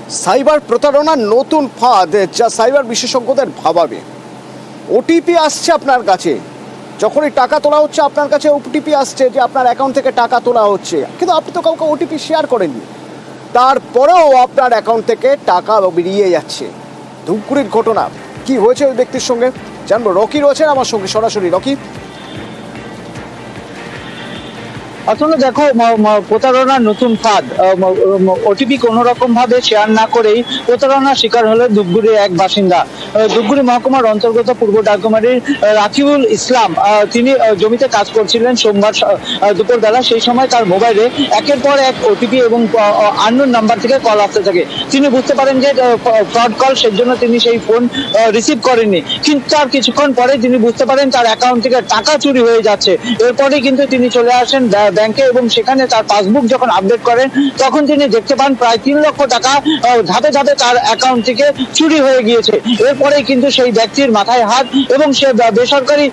Cyber প্রতারণার নতুন ফাঁদ যা সাইবার বিশেষজ্ঞদের ভাবাবে। ওটিপি আসছে আপনার কাছে, যখনই টাকা তোলা হচ্ছে আপনার কাছে ওটিপি আসছে যে আপনার অ্যাকাউন্ট থেকে টাকা তোলা হচ্ছে, কিন্তু আপনি তো কাউকে ওটিপি শেয়ার করেননি, তারপরেও আপনার অ্যাকাউন্ট থেকে টাকা বেরিয়ে যাচ্ছে। ধূপগুড়ির ঘটনা, কি হয়েছে ওই ব্যক্তির সঙ্গে জানবো। রকি রয়েছেন আমার সঙ্গে সরাসরি। রকি, আসলে দেখো, প্রতারণার নতুন ফাঁদ। ওটিপি কোনো রকম ভাবে শেয়ার না করেই প্রতারণার শিকার হলেন ধূপগুড়ির এক বাসিন্দা। ধূপগুড়ি মহকুমার অন্তর্গত পূর্ব ডাকুমারির রাকিবুল ইসলাম, তিনি জমিতে কাজ করছিলেন সোমবার দুপুরবেলা। সেই সময় তার মোবাইলে একের পর এক ওটিপি এবং আননোন নাম্বার থেকে কল আসতে থাকে। তিনি বুঝতে পারেন যে ফ্রড কল, সেজন্য তিনি সেই ফোন রিসিভ করেননি। কিন্তু তার কিছুক্ষণ পরে তিনি বুঝতে পারেন তার অ্যাকাউন্ট থেকে টাকা চুরি হয়ে যাচ্ছে। এরপরেই কিন্তু তিনি চলে আসেন ব্যাংকে এবং সেখানে তার পাসবুক যখন আপডেট করেন তখন তিনি দেখতে পান প্রায় 3 লক্ষ টাকা ধাপে ধাপে তার অ্যাকাউন্ট থেকে চুরি হয়ে গিয়েছে। এরপরেই কিন্তু সেই ব্যক্তির মাথায় হাত, এবং সে বেসরকারি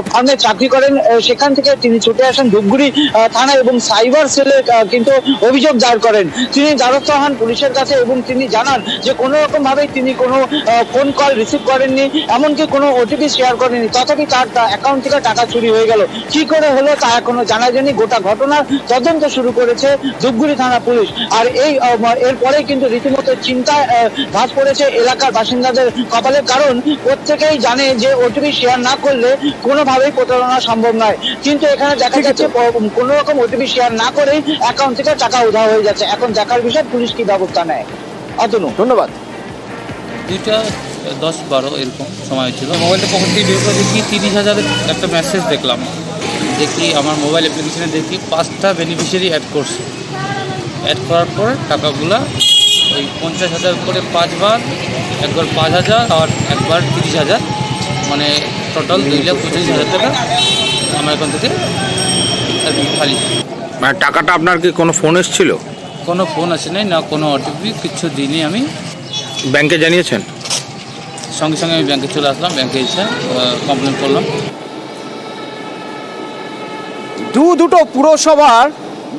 ফার্মে চাকরি করেন। সেখান থেকে তিনি ছুটে আসেন ধূপগুড়ি থানায় এবং সাইবার সেলে কিন্তু অভিযোগ দায়ের করেন। তিনি দ্বারস্থ হন পুলিশের কাছে এবং তিনি জানান যে কোনো রকম ভাবে তিনি কোনো ফোন কল রিসিভ করেননি, এমনকি কোনো ওটিপি শেয়ার করেননি। তথাপি তার অ্যাকাউন্ট থেকে টাকা চুরি হয়ে গেল। কি করে হলো তা এখনো জানা যায়নি। গোটা ঘটনার তদন্ত শুরু করেছে ধূপগুড়ি থানা পুলিশ। আর এরপরে কিন্তু রীতিমতো চিন্তায় ভাঁজ পড়েছে এলাকার বাসিন্দাদের কপালে, কারণ প্রত্যেকেই জানে যে ওটিপি শেয়ার না করলে কোনোভাবেই প্রতারণা সম্ভব নয়। কিন্তু এখানে দেখা যাচ্ছে কোনো রকম ওটিপি শেয়ার না করেই অ্যাকাউন্ট থেকে টাকা উধাও হয়ে যাচ্ছে। এখন দেখার বিষয় পুলিশ কি ব্যবস্থা নেয়। অতনু, ধন্যবাদ। 2:10-12 এরকম সময় ছিল। মোবাইলটা পকেট থেকে বের করে দেখি 30,000 একটা মেসেজ দেখলাম। দেখি আমার মোবাইল অ্যাপ্লিকেশনে দেখি 5টা বেনিফিশিয়ারি অ্যাড করছে। অ্যাড করার পর টাকাগুলা ওই 50,000 করে 5 বার, একবার 5,000 আর একবার 30,000, মানে টোটাল 2,25,000 টাকা আমার এখান থেকে আর কি খালি। মানে টাকাটা আপনার কি কোনো ফোন এসেছিল? কোনো ফোন আসে নাই, না কোনো ওটিপি, কিচ্ছু দিইনি। আমি ব্যাংকে জানিয়েছেন? সঙ্গে সঙ্গে আমি ব্যাংকে চলে আসলাম, ব্যাংকে এসে কমপ্লেন করলাম। দুটো পুরসভার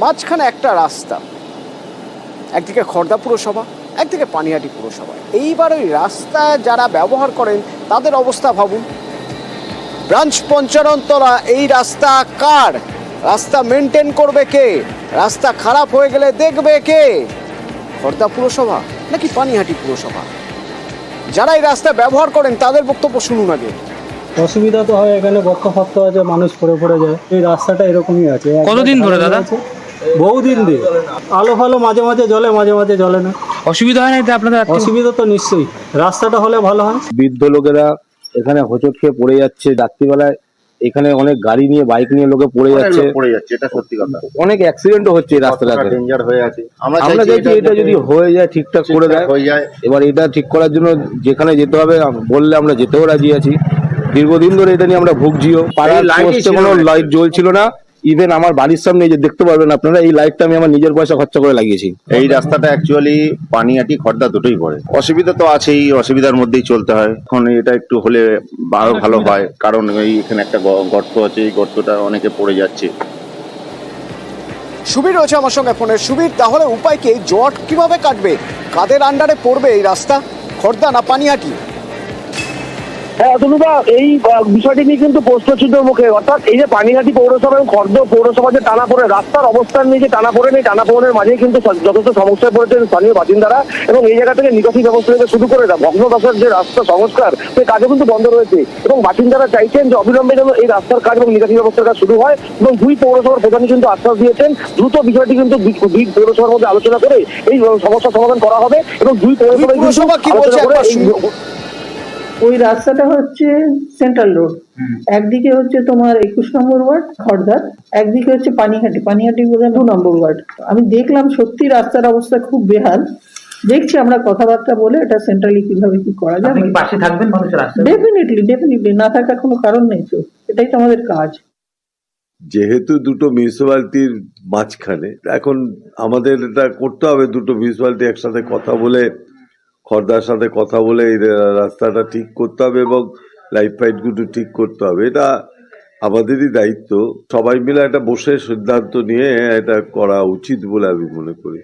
মাঝখানে একটা রাস্তা, একদিকে খড়দা পুরসভা, একদিকে পানিহাটি পুরসভা। এইবার ওই রাস্তা যারা ব্যবহার করেন তাদের অবস্থা ভাবুন। ব্রাঞ্চ পঞ্চাননতলা, এই রাস্তা কার? রাস্তা মেনটেন করবে কে? রাস্তা খারাপ হয়ে গেলে দেখবে কে? খড়দা পুরসভা নাকি পানিহাটি পুরসভা? যারা এই রাস্তা ব্যবহার করেন তাদের বক্তব্য শুনুন আগে। অসুবিধা তো হয়, এখানে গর্ত ফর্ত আছে, মানুষ পড়ে পড়ে যায়। এই রাস্তাটা এরকমই আছে। কতদিন ধরে দাদা? বহুদিন দিয়ে। আলো ফালো মাঝে মাঝে জ্বলে, মাঝে মাঝে জ্বলে না। অসুবিধা হয় না এতে আপনাদের? অসুবিধা তো নিশ্চয়ই, রাস্তাটা হলে ভালো হয়। বৃদ্ধ লোকেরা এখানে হোঁচট খেয়ে পড়ে যাচ্ছে রাত্রিবেলায়। এখানে অনেক গাড়ি নিয়ে, বাইক নিয়ে লোকে পড়ে যাচ্ছে, এটা সত্যি কথা। অনেক অ্যাক্সিডেন্টও হচ্ছে এই রাস্তাটাতে, ডেঞ্জার হয়ে আছে। আমরা চাইছি এটা যদি হয়ে যায়, ঠিকঠাক করে দেয় হয়ে যায়। এবার এটা ঠিক করার জন্য যেখানে যেতে হবে বললে আমরা যেতেও রাজি আছি। দীর্ঘদিন ধরে এটা নিয়ে আমরা ভুগছিও। পাড়ার পোস্টে কোনো লাইট জ্বলছিল না। ইভেন আমার বাড়ির সামনে যে দেখতে পারবেন আপনারা, এই লাইটটা আমি আমার নিজের পয়সা খরচা করে লাগিয়েছি। এই রাস্তাটা অ্যাকচুয়ালি পানিহাটি খড়দা দুটোই পড়ে। অসুবিধা তো আছেই, অসুবিধার মধ্যেই চলতে হয়। এখন এটা একটু হলে আরো ভালো হয়, কারণ এই এখানে একটা গর্ত আছে, এই গর্তটা অনেকে পড়ে যাচ্ছে। সুবীর রয়েছে আমার সঙ্গে ফোনে। সুবীর, তাহলে উপায় কি? জট কিভাবে কাটবে? কাদের আন্ডারে পড়বে এই রাস্তা, খড়দা না পানিহাটি? হ্যাঁ অতনুদা, এই বিষয়টি নিয়ে কিন্তু প্রশ্নচিহ্নের মুখে। অর্থাৎ এই যে পানিহাটি পৌরসভা এবং খড়দা পৌরসভা যে টানা পড়ে, রাস্তার অবস্থান নিয়ে যে টানা পড়ে নেই, টানা পড়েনের মাঝেই কিন্তু যথেষ্ট সমস্যায় পড়েছেন স্থানীয় বাসিন্দারা। এবং এই জায়গা থেকে নিকাশি ব্যবস্থা থেকে শুরু করে ভগ্নদশার যে রাস্তা সংস্কার, সেই কাজও কিন্তু বন্ধ রয়েছে। এবং বাসিন্দারা চাইছেন যে অবিলম্বে যেন এই রাস্তার কাজ এবং নিকাশি ব্যবস্থার কাজ শুরু হয়। এবং দুই পৌরসভার প্রধানই কিন্তু আশ্বাস দিয়েছেন দ্রুত বিষয়টি কিন্তু দুই পৌরসভার মধ্যে আলোচনা করে এই সমস্যার সমাধান করা হবে। এবং দুই পৌরসভা কি বলছে ওই রাস্তাটা হচ্ছে সেন্ট্রাল রোড, একদিকে হচ্ছে তোমার 21 নম্বর ওয়ার্ড খড়দার, একদিকে হচ্ছে পানিহাটি। পানিহাটি বোধহয় 2 নম্বর ওয়ার্ড। আমি দেখলাম সত্যি রাস্তার অবস্থা খুব বেহাল। দেখছি আমরা কথাবার্তা বলে এটা সেন্ট্রালি কিভাবে কি করা যায়। পাশে থাকবেন মানুষের রাস্তা? ডেফিনেটলি, না থাকার কোনো কারণ নেই। তো এটাই তো আমাদের কাজ। যেহেতু দুটো মিউনিসিপ্যালিটির মাঝখানে, এখন আমাদের এটা করতে হবে। দুটো মিউনিসিপ্যালিটি একসাথে কথা বলে, খড়দার সাথে কথা বলে এই রাস্তাটা ঠিক করতে হবে এবং লাইট ফাইটগুলো ঠিক করতে হবে। এটা আমাদেরই দায়িত্ব। সবাই মিলে একটা বসে সিদ্ধান্ত নিয়ে এটা করা উচিত বলে আমি মনে করি।